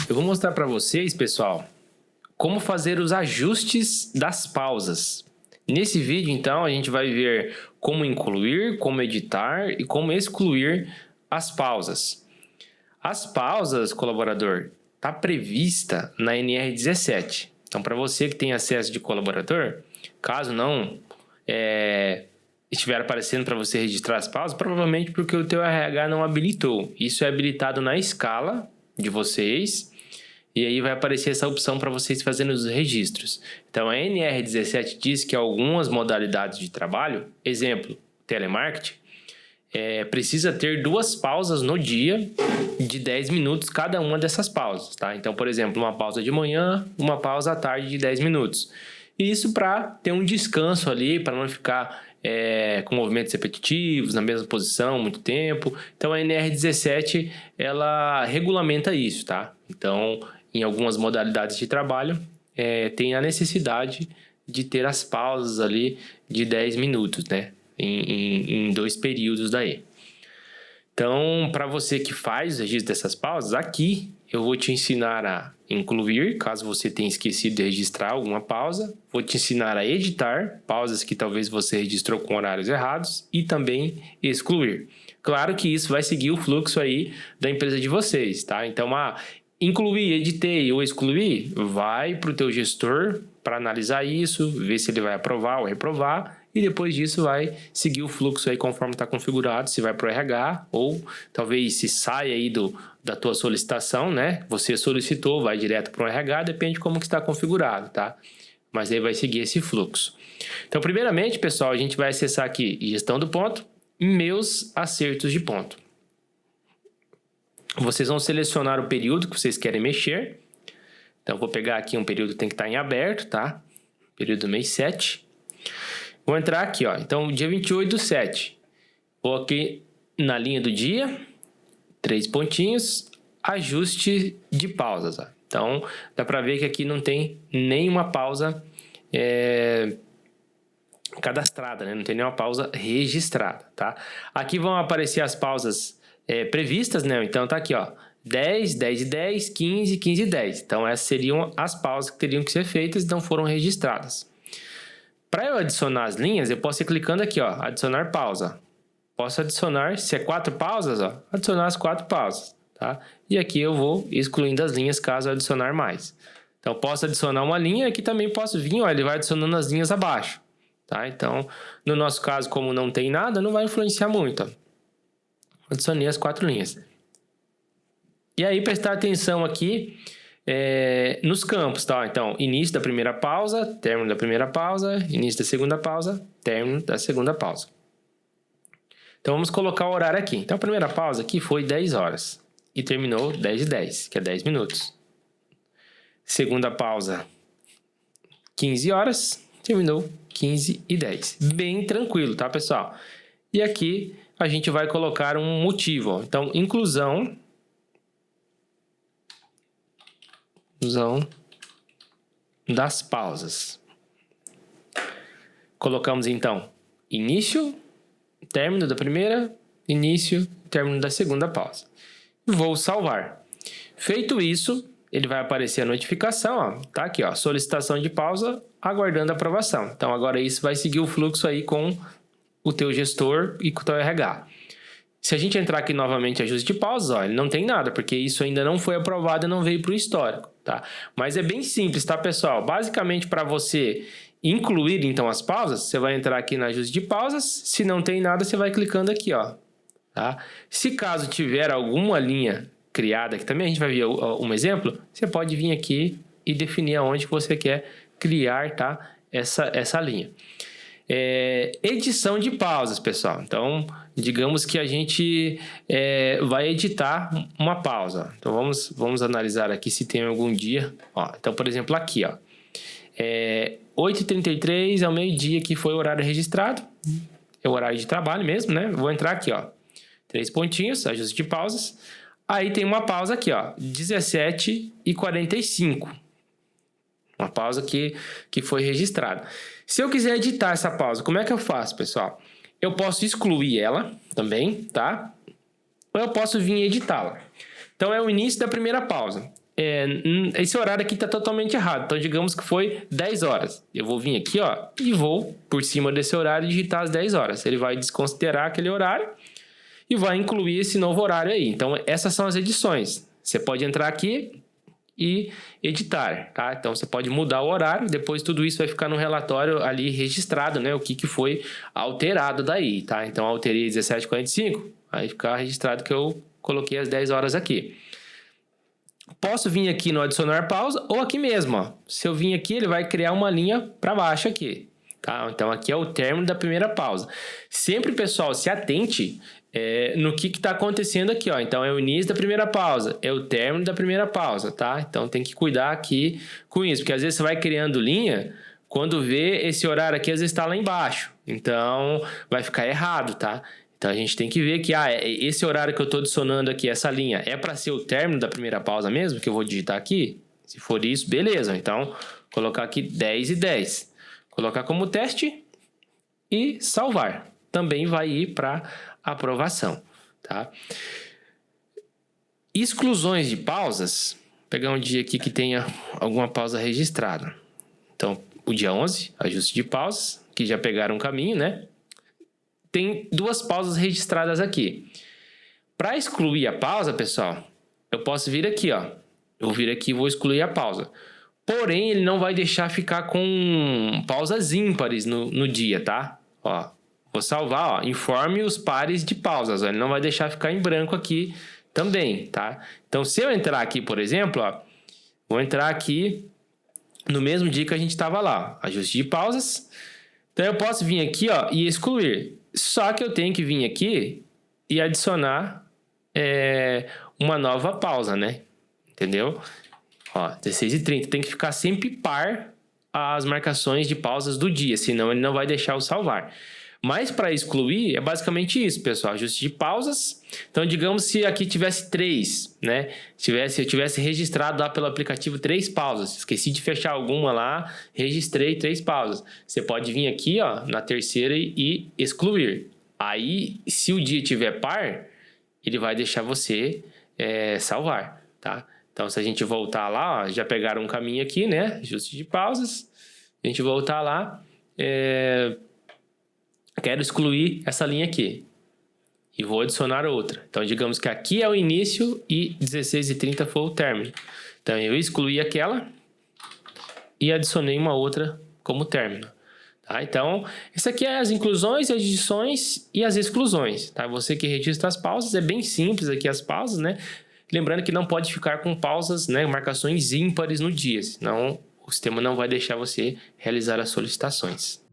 Eu vou mostrar para vocês, pessoal, como fazer os ajustes das pausas. Nesse vídeo, então, a gente vai ver como incluir, como editar e como excluir as pausas. As pausas, colaborador, está prevista na NR17. Então, para você que tem acesso de colaborador, caso não estiver aparecendo para você registrar as pausas, provavelmente porque o teu RH não habilitou. Isso é habilitado na escala de vocês, e aí vai aparecer essa opção para vocês fazerem os registros. Então, a NR17 diz que algumas modalidades de trabalho, exemplo, telemarketing, precisa ter 2 pausas no dia de 10 minutos cada uma dessas pausas, tá? Então, por exemplo, uma pausa de manhã, uma pausa à tarde de 10 minutos. E isso para ter um descanso ali, para não ficar com movimentos repetitivos, na mesma posição, muito tempo. Então, a NR17, ela regulamenta isso, tá? Então, em algumas modalidades de trabalho, tem a necessidade de ter as pausas ali de 10 minutos, né? Em 2 períodos daí. Então, para você que faz o registro dessas pausas, aqui eu vou te ensinar a incluir, caso você tenha esquecido de registrar alguma pausa. Vou te ensinar a editar pausas que talvez você registrou com horários errados e também excluir. Claro que isso vai seguir o fluxo aí da empresa de vocês, tá? Então, incluir, editei ou excluir, vai para o teu gestor para analisar isso, ver se ele vai aprovar ou reprovar, e depois disso vai seguir o fluxo aí conforme está configurado, se vai para o RH ou talvez se sai aí da tua solicitação, né? Você solicitou, vai direto para o RH, depende de como que está configurado, tá? Mas aí vai seguir esse fluxo. Então, primeiramente, pessoal, a gente vai acessar aqui gestão do ponto, meus acertos de ponto. Vocês vão selecionar o período que vocês querem mexer. Então, eu vou pegar aqui um período que tem que estar em aberto, tá? Período do mês 7. Vou entrar aqui, ó. Então, dia 28/7. Vou aqui na linha do dia, 3 pontinhos, ajuste de pausas, ó. Então, dá para ver que aqui não tem nenhuma pausa cadastrada, né? Não tem nenhuma pausa registrada, tá? Aqui vão aparecer as pausas previstas, né? Então, tá aqui, ó. 10, 10 e 10, 15, 15 e 10. Então, essas seriam as pausas que teriam que ser feitas e não foram registradas. Para eu adicionar as linhas, eu posso ir clicando aqui, ó, adicionar pausa. Posso adicionar, se é 4 pausas, ó, adicionar as 4 pausas, tá? E aqui eu vou excluindo as linhas caso eu adicionar mais. Então, posso adicionar uma linha, aqui também posso vir, ó, ele vai adicionando as linhas abaixo, tá? Então, no nosso caso, como não tem nada, não vai influenciar muito, ó. Adicionei as 4 linhas. E aí, prestar atenção aqui nos campos, tá? Então, início da primeira pausa, término da primeira pausa, início da segunda pausa, término da segunda pausa. Então, vamos colocar o horário aqui. Então, a primeira pausa aqui foi 10 horas e terminou 10:10, que é 10 minutos. Segunda pausa, 15 horas, terminou 15:10. Bem tranquilo, tá, pessoal? E aqui a gente vai colocar um motivo, ó. Então, inclusão das pausas. Colocamos então início, término da primeira, início, término da segunda pausa. Vou salvar. Feito isso, ele vai aparecer a notificação, ó, tá aqui, ó, solicitação de pausa, aguardando aprovação. Então agora isso vai seguir o fluxo aí com o teu gestor e com o teu RH. Se a gente entrar aqui novamente em ajuste de pausas, ó, ele não tem nada, porque isso ainda não foi aprovado e não veio para o histórico, tá? Mas é bem simples, tá, pessoal? Basicamente, para você incluir, então, as pausas, você vai entrar aqui na ajuste de pausas. Se não tem nada, você vai clicando aqui, ó, tá? Se caso tiver alguma linha criada, aqui também a gente vai ver um exemplo, você pode vir aqui e definir aonde você quer criar, tá? Essa linha. Edição de pausas, pessoal. Então, digamos que a gente vai editar uma pausa. Então, vamos analisar aqui se tem algum dia. Ó, então, por exemplo, aqui, ó, 8h33 ao meio-dia, que foi o horário registrado. É o horário de trabalho mesmo, né? Vou entrar aqui, ó, 3 pontinhos, ajuste de pausas. Aí tem uma pausa aqui, ó, 17h45. Uma pausa que foi registrada. Se eu quiser editar essa pausa, como é que eu faço, pessoal? Eu posso excluir ela também, tá? Ou eu posso vir editá-la. Então, é o início da primeira pausa. esse horário aqui está totalmente errado. Então, digamos que foi 10 horas. Eu vou vir aqui, ó, e vou, por cima desse horário, digitar as 10 horas. Ele vai desconsiderar aquele horário e vai incluir esse novo horário aí. Então, essas são as edições. Você pode entrar aqui e editar, tá? Então, você pode mudar o horário. Depois, tudo isso vai ficar no relatório ali registrado, né? O que foi alterado daí, tá? Então, alterei 17h45. Aí fica registrado que eu coloquei as 10 horas aqui. Posso vir aqui no adicionar pausa ou aqui mesmo, ó. Se eu vir aqui, ele vai criar uma linha para baixo aqui, tá? Então, aqui é o término da primeira pausa. Sempre, pessoal, se atente no que está acontecendo aqui, ó. Então, é o início da primeira pausa, é o término da primeira pausa, tá? Então, tem que cuidar aqui com isso, porque às vezes você vai criando linha, quando vê esse horário aqui, às vezes está lá embaixo. Então, vai ficar errado, tá? Então, a gente tem que ver que esse horário que eu estou adicionando aqui, essa linha, é para ser o término da primeira pausa mesmo, que eu vou digitar aqui? Se for isso, beleza. Então, colocar aqui 10 e 10. Colocar como teste e salvar. Também vai ir para aprovação, tá? Exclusões de pausas. Vou pegar um dia aqui que tenha alguma pausa registrada. Então, o dia 11, ajuste de pausas, que já pegaram um caminho, né? Tem 2 pausas registradas aqui. Para excluir a pausa, pessoal, eu posso vir aqui, ó. Eu vou vir aqui e vou excluir a pausa. Porém, ele não vai deixar ficar com pausas ímpares no dia, tá? Ó, vou salvar, ó. Informe os pares de pausas. Ó. Ele não vai deixar ficar em branco aqui também, tá? Então, se eu entrar aqui, por exemplo, ó, vou entrar aqui no mesmo dia que a gente estava lá. Ajuste de pausas. Então, eu posso vir aqui, ó, e excluir. Só que eu tenho que vir aqui e adicionar uma nova pausa, né? Entendeu? Ó, 16h30. Tem que ficar sempre par as marcações de pausas do dia, senão ele não vai deixar eu salvar. Mas para excluir, é basicamente isso, pessoal. Ajuste de pausas. Então, digamos se aqui tivesse 3, né? Eu tivesse registrado lá pelo aplicativo 3 pausas. Esqueci de fechar alguma lá, registrei 3 pausas. Você pode vir aqui, ó, na terceira e excluir. Aí, se o dia tiver par, ele vai deixar você salvar, tá? Então, se a gente voltar lá, ó, já pegaram um caminho aqui, né? Ajuste de pausas. A gente voltar lá, quero excluir essa linha aqui e vou adicionar outra. Então, digamos que aqui é o início e 16h30 foi o término. Então, eu excluí aquela e adicionei uma outra como término. Tá? Então, isso aqui é as inclusões, as adições e as exclusões. Tá? Você que registra as pausas, é bem simples aqui as pausas, né? Lembrando que não pode ficar com pausas, né, marcações ímpares no dia, senão o sistema não vai deixar você realizar as solicitações.